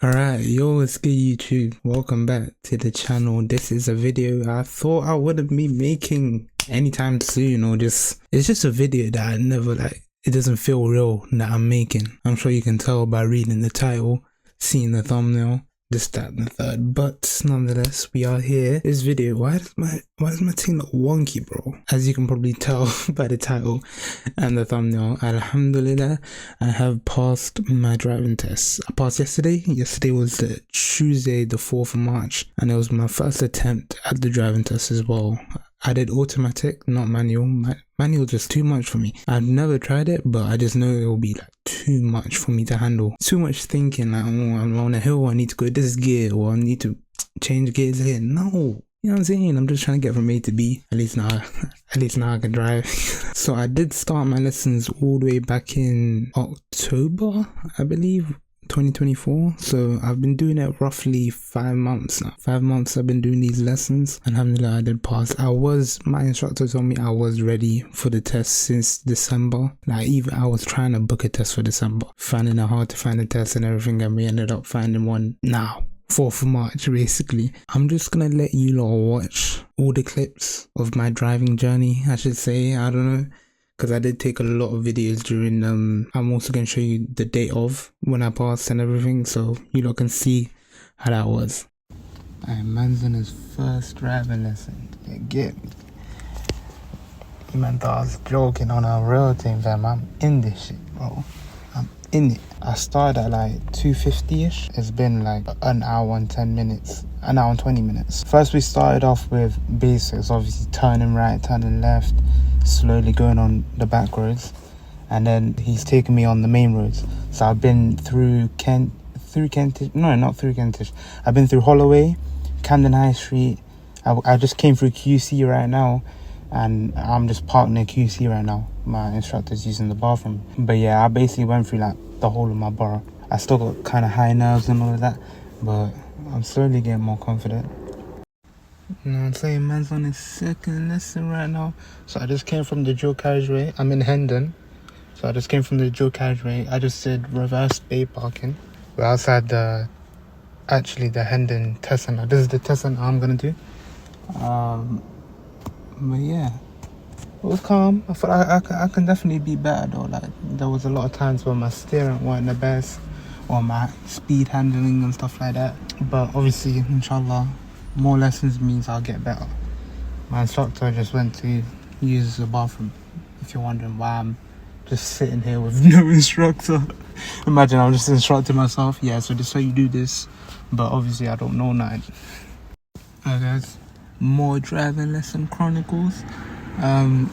Alright, yo, what's good YouTube? Welcome back to the channel. This is a video I thought I wouldn't be making anytime soon, or it's just a video that I never it doesn't feel real that I'm making. I'm sure you can tell by reading the title, seeing the thumbnail, this, that, and the third, but nonetheless, we are here. This video, why does my thing look wonky, bro? As you can probably tell by the title and the thumbnail, alhamdulillah, I have passed my driving test. I passed yesterday. Yesterday was the Tuesday, the 4th of March, and it was my first attempt at the driving test as well. I did automatic, not manual. Manual just too much for me. I've never tried it, but I just know it will be like too much for me to handle. Too much thinking like, oh, I'm on a hill, I need to go this gear, or I need to change gears here. No, you know what I'm saying? I'm just trying to get from A to B. At least now I can drive. So I did start my lessons all the way back in October, I believe. 2024. So I've been doing it roughly 5 months now. 5 months I've been doing these lessons. Alhamdulillah, I did pass. My instructor told me I was ready for the test since December. Even I was trying to book a test for December, finding it hard to find a test and everything, and we ended up finding one now, 4th of March basically. I'm just gonna let you lot watch all the clips of my driving journey, I should say. I don't know, because I did take a lot of videos during, I'm also going to show you the date of when I passed and everything, so you lot can see how that was. Man's on his first driving lesson. Get me. You man thought I was joking on a real thing, fam. I'm in this shit, bro. I'm in it. I started at like 2:50ish. It's been like an hour and 10 minutes. An hour and 20 minutes. First we started off with basics, obviously turning right, turning left, slowly going on the back roads, and then he's taken me on the main roads. So I've been through Kentish, no, not through Kentish. I've been through Holloway, Camden High Street. I just came through QC right now, and I'm just parked near QC right now. My instructor's using the bathroom. But yeah, I basically went through like the whole of my borough. I still got kind of high nerves and all of that, but I'm slowly getting more confident. You know what I'm saying? Man's on his second lesson right now. So I just came from the dual carriageway. I'm in Hendon. So I just came from the dual carriageway. I just did reverse bay parking. We're outside the Hendon test center. This is the test center I'm going to do. But yeah, it was calm. I feel like I can definitely be better though. Like, there was a lot of times where my steering wasn't the best, or my speed handling and stuff like that. But obviously, inshallah, more lessons means I'll get better. My instructor just went to use the bathroom. If you're wondering why I'm just sitting here with no instructor. Imagine I'm just instructing myself. Yeah, so this is how you do this. But obviously I don't know nothing. Alright guys, more driving lesson chronicles.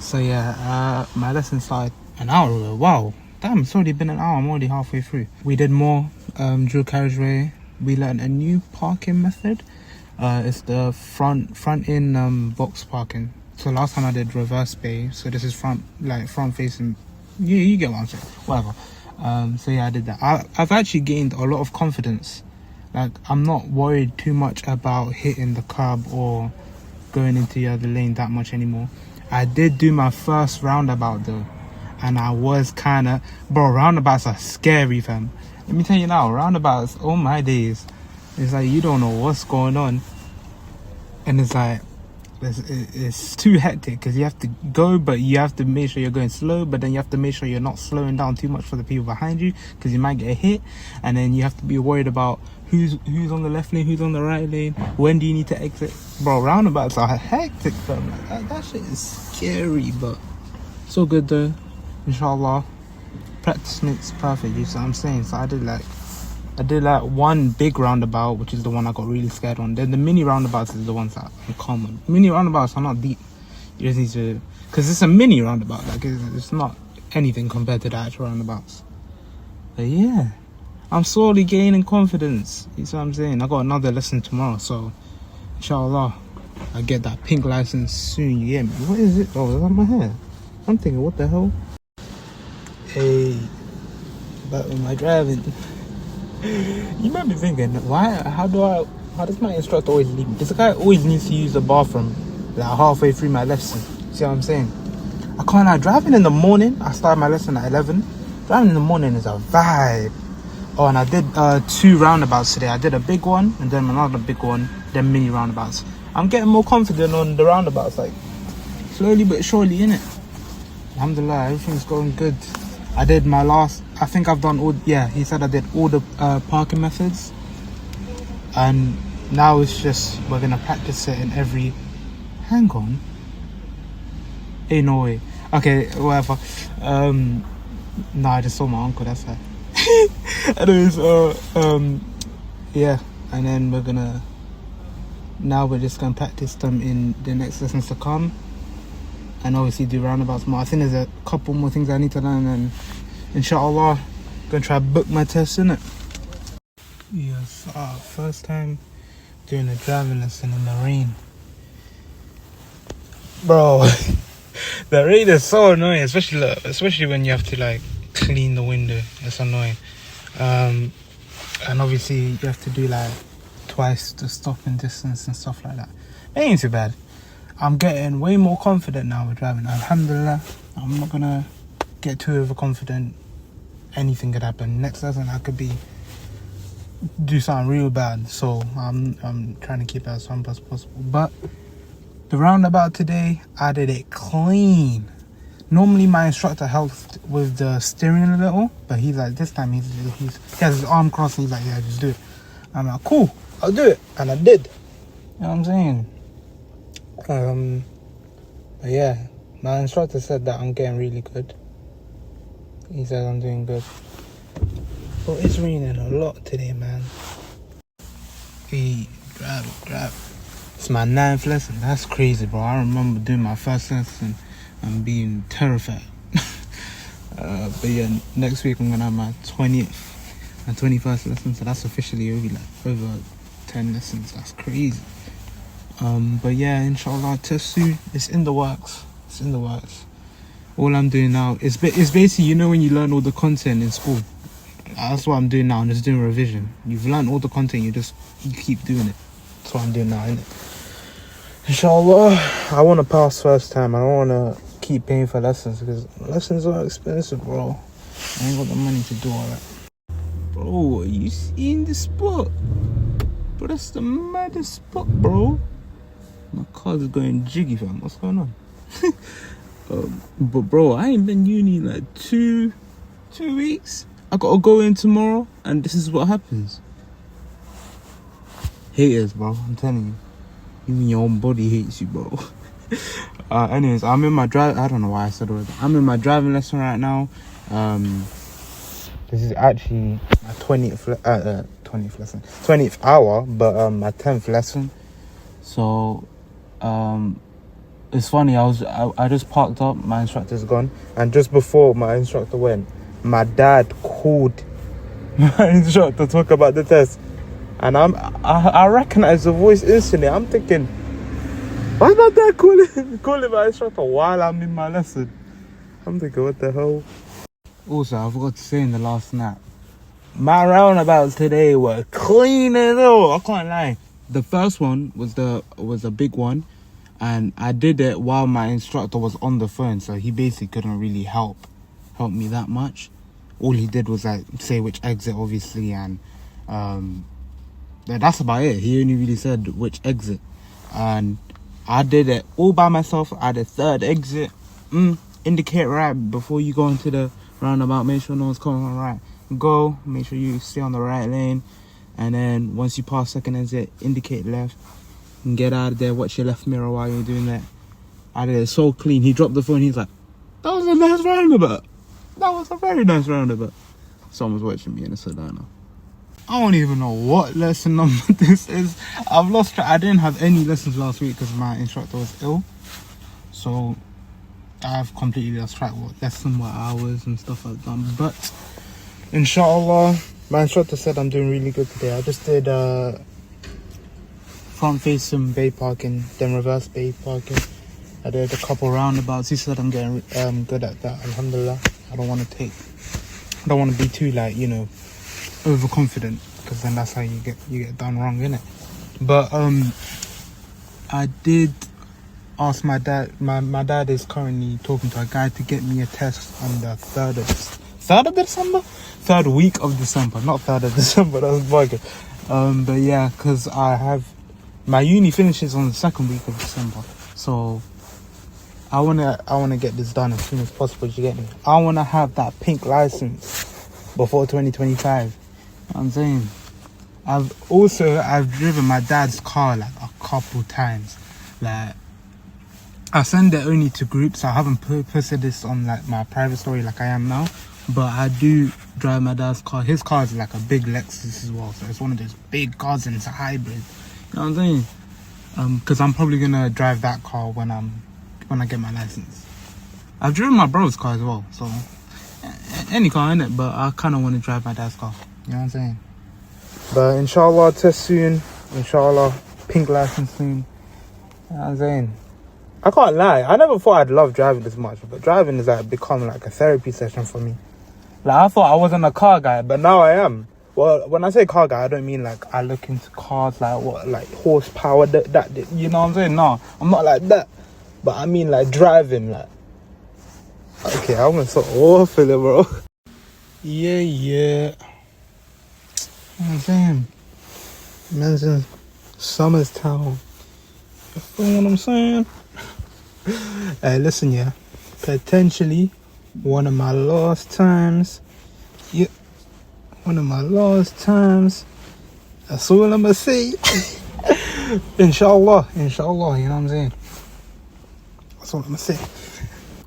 So yeah, my lesson started an hour ago. Wow, damn, it's already been an hour. I'm already halfway through. We did more dual carriageway. We learned a new parking method. It's the front in box parking. So last time I did reverse bay, so this is front facing. You get what I'm saying, whatever. So yeah, I did that. I've actually gained a lot of confidence. Like, I'm not worried too much about hitting the curb or going into the other lane that much anymore. I did do my first roundabout though, and I was roundabouts are scary, fam. Let me tell you now, roundabouts, oh my days, it's like you don't know what's going on, and it's like it's too hectic because you have to go, but you have to make sure you're going slow, but then you have to make sure you're not slowing down too much for the people behind you, because you might get hit. And then you have to be worried about who's on the left lane, who's on the right lane, when do you need to exit. Bro, roundabouts are hectic, fam. That shit is scary, but so good though, inshallah. Practice makes perfect, you see what I'm saying? So I did like one big roundabout, which is the one I got really scared on. Then the mini roundabouts is the ones that are common. Mini roundabouts are not deep. You just need to, because it's a mini roundabout. Like, it's not anything compared to the actual roundabouts. But yeah, I'm slowly gaining confidence. You see what I'm saying? I got another lesson tomorrow, so inshallah I get that pink license soon. You get me? What is it? Oh, is that my hair? I'm thinking, what the hell? Hey, back with my driving. You might be thinking, how does my instructor always leave me? This guy always needs to use the bathroom like halfway through my lesson. See what I'm saying? I can't lie, driving in the morning, I start my lesson at 11. Driving in the morning is a vibe. Oh, and I did 2 roundabouts today. I did a big one and then another big one, then mini roundabouts. I'm getting more confident on the roundabouts, like slowly but surely, innit? Alhamdulillah, everything's going good. I did my last, I think I've done all, yeah, he said I did all the parking methods. And now it's just, we're gonna practice it in every, hang on. Ain't no way. Okay, whatever. No, I just saw my uncle, that's why. Anyways, yeah, and then we're just gonna practice them in the next lessons to come, and obviously do roundabouts more. I think there's a couple more things I need to learn, and inshallah, gonna try to book my test, innit? Yes, first time doing a driving lesson in the rain, bro. The rain is so annoying, especially when you have to like clean the window. It's annoying. And obviously you have to do like twice the stopping distance and stuff like that. It ain't too bad. I'm getting way more confident now with driving. Alhamdulillah. I'm not gonna get too overconfident. Anything could happen. Next lesson I could do something real bad. So I'm trying to keep it as humble as possible. But the roundabout today, I did it clean. Normally my instructor helps with the steering a little, but he's like, this time he has his arm crossed and he's like, yeah, just do it. I'm like, cool, I'll do it. And I did. You know what I'm saying? But yeah, my instructor said that I'm getting really good. He said I'm doing good. But it's raining a lot today, man. Hey, drive. It's my 9th lesson. That's crazy, bro. I remember doing my first lesson and being terrified. But yeah, next week I'm gonna have my 21st lesson, so that's officially over 10 lessons. That's crazy. But yeah, inshallah, test soon. It's in the works. All I'm doing now is basically, you know, when you learn all the content in school, that's what I'm doing now. I'm just doing revision. You've learned all the content, you keep doing it. That's what I'm doing now, innit? Inshallah, I want to pass first time. I don't want to keep paying for lessons because lessons are expensive, bro. I ain't got the money to do all that. Bro, are you seeing the spot? But that's the maddest spot, bro. My car's going jiggy, fam. What's going on? But bro, I ain't been uni in like two weeks. I gotta go in tomorrow, and this is what happens. Haters, bro. I'm telling you. Even your own body hates you, bro. Anyways, I'm in my I don't know why I said it. I'm in my driving lesson right now. This is actually my 20th hour, but my 10th lesson. So, it's funny. I just parked up. My instructor's gone, and just before my instructor went, my dad called my instructor to talk about the test, and I recognize the voice instantly. I'm thinking, why's my dad calling my instructor while I'm in my lesson? I'm thinking, what the hell? Also, I forgot to say in the last snap, my roundabouts today were clean as hell. I can't lie. The first one was a big one, and I did it while my instructor was on the phone, so he basically couldn't really help me that much. All he did was like say which exit, obviously, and that's about it. He only really said which exit, and I did it all by myself at the 3rd exit. Indicate right before you go into the roundabout. Make sure no one's coming on right. Go. Make sure you stay on the right lane, and then once you pass 2nd exit, indicate left and get out of there. Watch your left mirror while you're doing that. I did it so clean. He dropped the phone. He's like, "That was a nice roundabout. That was a very nice roundabout." Someone's watching me in a Sedona. I don't even know what lesson number this is. I've lost track. I didn't have any lessons last week because my instructor was ill. So I've completely lost track what lesson, what hours and stuff I've done. But inshallah, my instructor said I'm doing really good today. I just did front facing bay parking, then reverse bay parking. I did a couple roundabouts. He said I'm getting good at that. Alhamdulillah. I don't want to be too overconfident, because then that's how you get done wrong, innit? But I did ask my dad. My dad is currently talking to a guy to get me a test on the 3rd of December? 3rd week of December, not 3rd of December, that was bugging. But yeah, because I have, my uni finishes on the 2nd week of December. So I wanna get this done as soon as possible, you get me? I wanna have that pink license before 2025. You know what I'm saying? I've driven my dad's car like a couple times. Like, I send it only to groups. I haven't posted this on like my private story like I am now. But I do drive my dad's car. His car is like a big Lexus as well. So it's one of those big cars and it's a hybrid. You know what I'm saying? Because I'm probably gonna drive that car when I get my license. I've driven my bro's car as well. So any car in it, but I kind of want to drive my dad's car. You know what I'm saying? But inshallah, test soon. Inshallah, pink license soon. You know what I'm saying? I can't lie. I never thought I'd love driving this much, but driving is like become like a therapy session for me. Like, I thought I wasn't a car guy, but now I am. Well, when I say car guy, I don't mean like I look into cars like what, like horsepower, that you know what I'm saying? No, I'm not like that. But I mean like driving, like. Okay, I'm gonna sort of awful it, bro. Yeah. You know what I'm saying? Man's in Somers Town. You feel what I'm saying? Hey, listen, yeah. Potentially one of my last times. Yeah. One of my last times. That's all I'm gonna say. Inshallah, you know what I'm saying? That's all I'm gonna say.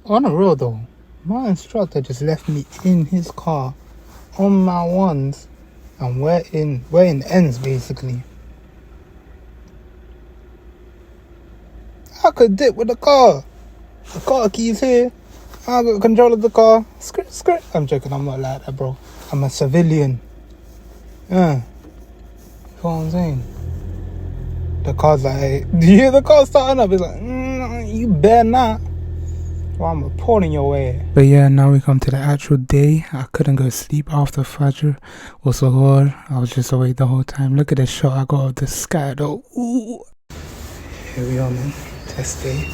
On the road though, my instructor just left me in his car on my ones, and we're in ends basically. I could dip with the car. The car keys here. I got control of the car. Skirt. I'm joking, I'm not like that, bro. I'm a civilian. Yeah. You know what I'm saying? The car's like, do you hear the car starting up? It's like, you better not. Well, I'm reporting your way. But yeah, now we come to the actual day. I couldn't go sleep after Fajr or Sahur. I was just awake the whole time. Look at the shot I got of the sky though. Ooh. Here we are, man. Test day.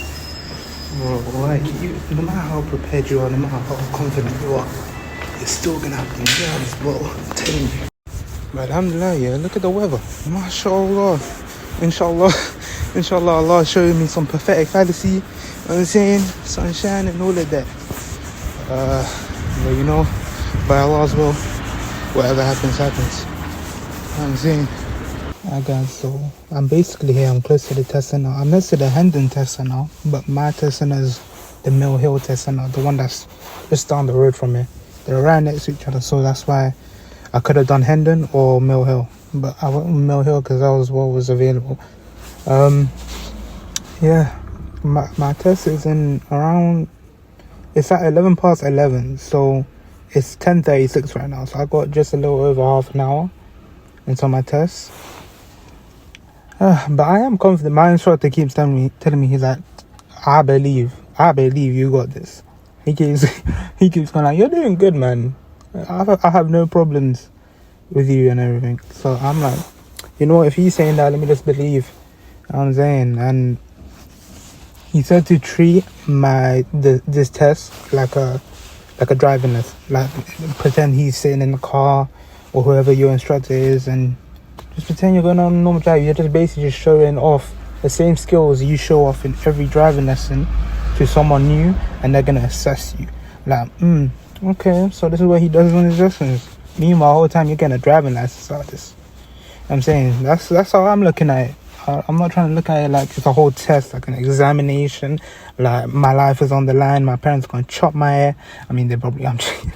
Bro, like, no matter how prepared you are, no matter how confident you are, you're still gonna have to nerves, bro. I'm telling you. But alhamdulillah, yeah, look at the weather. MashaAllah. Inshallah, Allah showed me some prophetic fallacy. You know what I'm saying? Sunshine and all of that. But you know, by Allah's will, whatever happens. You know what I'm saying? Alright guys, so I'm basically here. I'm close to the test center. I'm next to the Hendon test center, but my test center is the Mill Hill test center, the one that's just down the road from me. They're right next to each other, so that's why I could have done Hendon or Mill Hill, but I went with Mill Hill because that was what was available. Yeah, my test is in around, it's at 11 past 11, so it's 10:36 right now, so I got just a little over half an hour until my test. But I am confident. My instructor keeps telling me, he's like, I believe you got this. He keeps going like, you're doing good, man. I have no problems with you and everything. So I'm like, you know what, if he's saying that, let me just believe. You know what I'm saying? And he said to treat this test like a driving lesson. Like, pretend he's sitting in the car or whoever your instructor is, and just pretend you're going on a normal drive. You're just basically just showing off the same skills you show off in every driving lesson to someone new, and they're going to assess you. Like, okay, so this is what he does on his lessons. Meanwhile, the whole time you're getting a driving license out of this. I'm saying, that's how I'm looking at it. I'm not trying to look at it like it's a whole test, like an examination. Like, my life is on the line. My parents are going to chop my hair. I mean, they probably, I'm joking.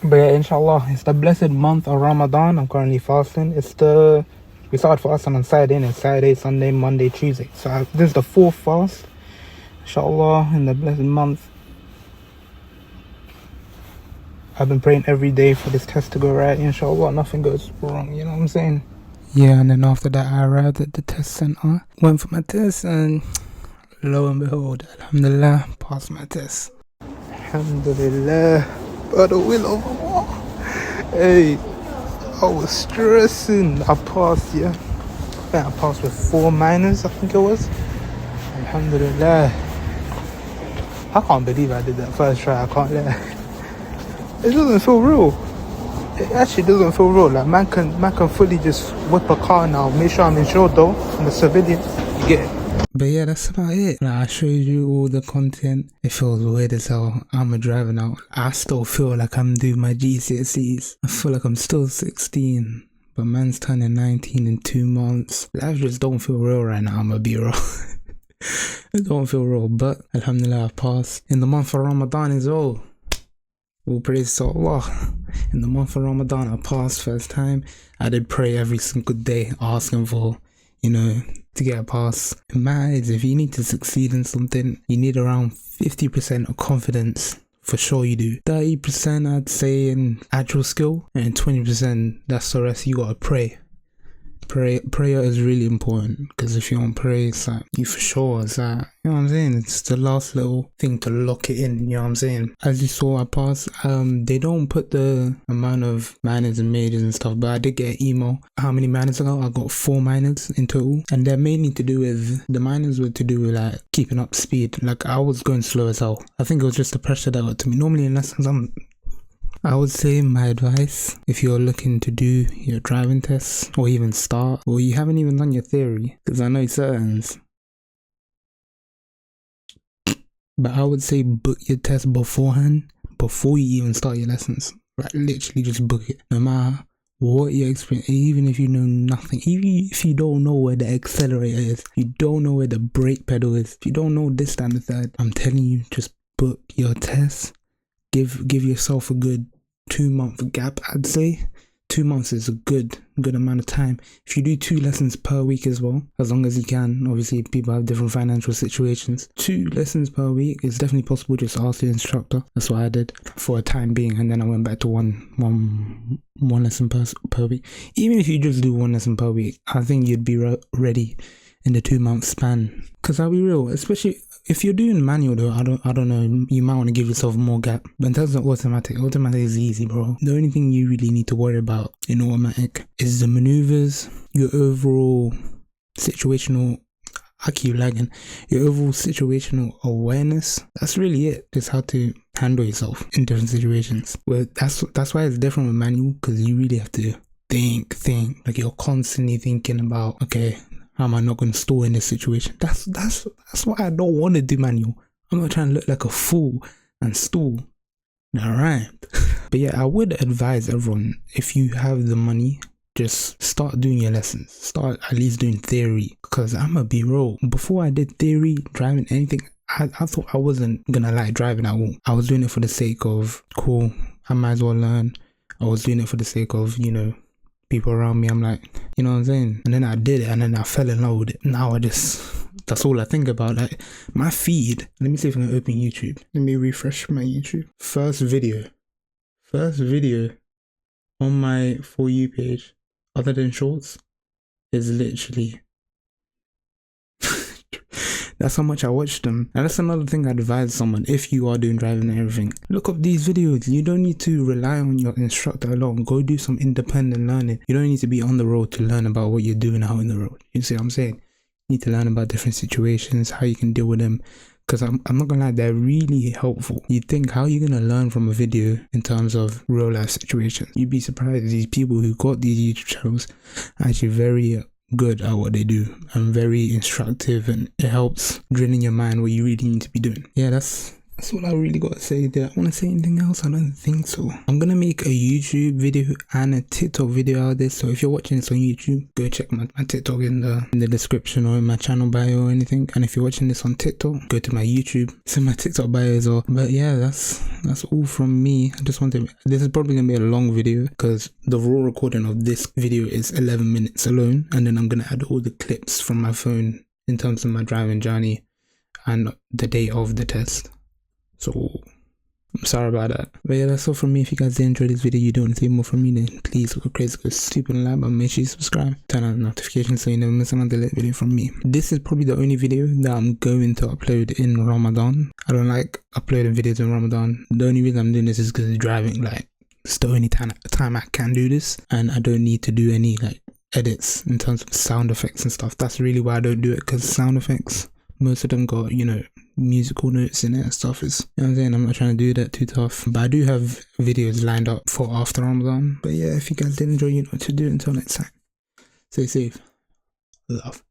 But yeah, inshallah, it's the blessed month of Ramadan. I'm currently fasting. We started fasting on Saturday, and it's Saturday, Sunday, Monday, Tuesday. So this is the 4th fast, inshallah, in the blessed month. I've been praying every day for this test to go right. Inshallah, nothing goes wrong, you know what I'm saying? Yeah, and then after that, I arrived at the test center, went for my test, and lo and behold, alhamdulillah, passed my test. Alhamdulillah. By the will of Allah. Hey, I was stressing. I passed, yeah. I passed with 4 minors, I think it was. Alhamdulillah. I can't believe I did that first try. I can't lie. it doesn't feel real. It actually doesn't feel real. Like man can fully just whip a car now. Make sure I'm insured though. I'm a civilian. You get it. But yeah, that's about it. Like I showed you all the content. It feels weird as hell. I'm a driver now. I still feel like I'm doing my GCSEs. I feel like I'm still 16. But man's turning 19 in 2 months. Life just don't feel real right now. I'ma be real. It don't feel real. But alhamdulillah, I've passed. In the month of Ramadan as well. All praise to Allah. In the month of Ramadan, I passed first time. I did pray every single day, asking for, to get a pass. It matters. If you need to succeed in something, you need around 50% of confidence. For sure you do. 30% I'd say in actual skill, and 20% that's the rest. You gotta pray. Prayer is really important, because if you don't pray, it's like, you for sure, it's like, you know what I'm saying, it's the last little thing to lock it in, you know what I'm saying. As you saw, I passed. They don't put the amount of minors and majors and stuff, but I did get an email how many minors I got. I got 4 minors in total, and they're mainly to do with, the minors were to do with like keeping up speed. Like I was going slow as hell. I think it was just the pressure that got to me. Normally in lessons I would say my advice, if you're looking to do your driving tests or even start, or you haven't even done your theory, because I know certains, but I would say book your test beforehand, before you even start your lessons. Like literally just book it. No matter what your experience, even if you know nothing, even if you don't know where the accelerator is, you don't know where the brake pedal is, if you don't know this, that, and the third, I'm telling you, just book your tests. Give yourself a good 2-month gap. I'd say 2 months is a good amount of time. If you do 2 lessons per week as well, as long as you can. Obviously people have different financial situations. 2 lessons per week is definitely possible. Just ask the instructor. That's what I did for a time being, and then I went back to one lesson per week. Even if you just do 1 lesson per week, I think you'd be ready in the 2-month span. Because I'll be real, especially if you're doing manual though, I don't know, you might want to give yourself more gap. But in terms of automatic is easy, bro. The only thing you really need to worry about in automatic is the maneuvers, your overall situational, I keep lagging, your overall situational awareness. That's really it. Just how to handle yourself in different situations. Well, that's why it's different with manual, because you really have to think. Like you're constantly thinking about, okay, how am I not going to stall in this situation? That's why I don't want to do manual. I'm not trying to look like a fool and stall. Alright. But yeah, I would advise everyone, if you have the money, just start doing your lessons. Start at least doing theory. Because I'ma be real, before I did theory, driving, anything, I thought I wasn't gonna like driving at all. I was doing it for the sake of, cool, I might as well learn. I was doing it for the sake of, people around me. I'm like, you know what I'm saying? And then I did it, and then I fell in love with it. Now that's all I think about. Like my feed, let me see if I can open YouTube. Let me refresh my YouTube. First video on my For You page, other than shorts, is literally that's how much I watched them. And that's another thing I advise someone, if you are doing driving and everything, look up these videos. You don't need to rely on your instructor alone. Go do some independent learning. You don't need to be on the road to learn about what you're doing out in the road. You see what I'm saying? You need to learn about different situations, how you can deal with them. Because I'm not gonna lie, they're really helpful. You'd think, how are you gonna learn from a video in terms of real life situations? You'd be surprised. These people who got these YouTube channels are actually very good at what they do and very instructive, and it helps drill in your mind what you really need to be doing. Yeah, that's all I really got to say. Did I want to say anything else? I don't think so. I'm gonna make a YouTube video and a TikTok video out of this, so if you're watching this on YouTube, go check my TikTok in the description or in my channel bio or anything. And if you're watching this on TikTok, go to my YouTube, it's in my TikTok bio as well. But yeah, that's all from me. I just wanted, this is probably gonna be a long video because the raw recording of this video is 11 minutes alone, and then I'm gonna add all the clips from my phone in terms of my driving journey and the day of the test. So I'm sorry about that. But yeah, that's all from me. If you guys did enjoy this video, you don't want to see more from me, then please go crazy, go stupid and like, but make sure you subscribe, turn on notifications so you never miss another lit video from me. This is probably the only video that I'm going to upload in Ramadan. I don't like uploading videos in Ramadan. The only reason I'm doing this is because of driving. Like, it's the only time I can do this, and I don't need to do any like edits in terms of sound effects and stuff. That's really why I don't do it, because sound effects, most of them got, musical notes in it and stuff. Is, you know what I'm saying? I'm not trying to do that too tough, but I do have videos lined up for after Ramadan. But yeah, if you guys did enjoy, you know what to do. Until next time, stay safe, love.